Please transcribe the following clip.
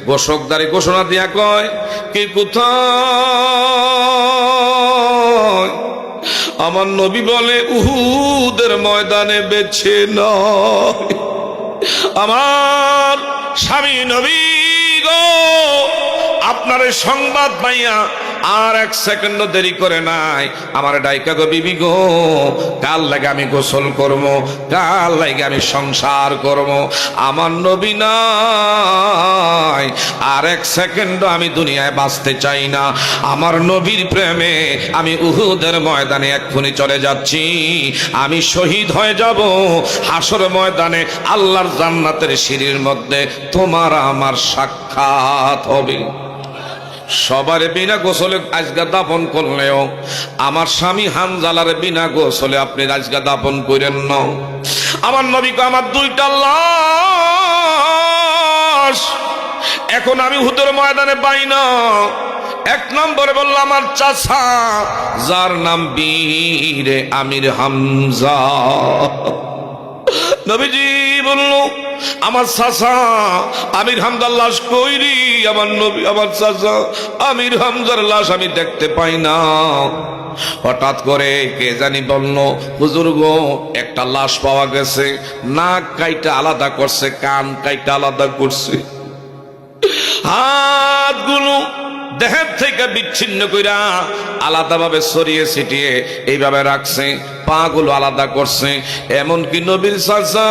ঘোষকদারি ঘোষণা দিয়া কয় কি কোথায়? আমার নবী বলে উহুদের ময়দানে বেছে নয়। আমার স্বামী নবী গো, আপনার সংবাদ পাইয়া আর এক সেকেন্ড দেরি করে নাই আমার ডাইকা গো বিবি গো, কাল লাগে আমি গোসল করব, কাল লাগে আমি সংসার করব। আমার নবী নাই, আর এক সেকেন্ড আমি দুনিয়ায় বাঁচতে চাই না। আমার নবীর প্রেমে আমি উহুদের ময়দানে এক্ষুনি চলে যাচ্ছি। আমি শহীদ হয়ে যাব হাসর ময়দানে, আল্লাহর জান্নাতের সিঁড়ির মধ্যে তোমার আমার সাক্ষাৎ হবে। সবার বিনা গোসলে আজকে দাফন করলেও আমার স্বামী হানজালার বিনা গোসলে আপনি আজকে দাফন করেন না। আমার নবীকে আমার দুইটা লাশ এখন আমি উহুদের ময়দানে পাই না। এক নম্বরে বলল আমার চাচা, যার নাম বীরে আমির হামজা। নবীজি বলল আমার চাচা আমির হামজার লাশ কইরি? আমার নবী আমার চাচা আমির হামজার লাশ আমি দেখতে পাই না। হঠাৎ করে কে জানি বলল হুজুর গো, একটা লাশ পাওয়া গেছে, নাক কাইটা আলাদা করছে, কান কাইটা আলাদা করছে, হাতগুলো দেহের থেকে বিচ্ছিন্ন কইরা আলাদাভাবে সরিয়ে ছিটিয়ে এইভাবে রাখছে, পা গুলো আলাদা করছে। এমনকি নবীর চাচা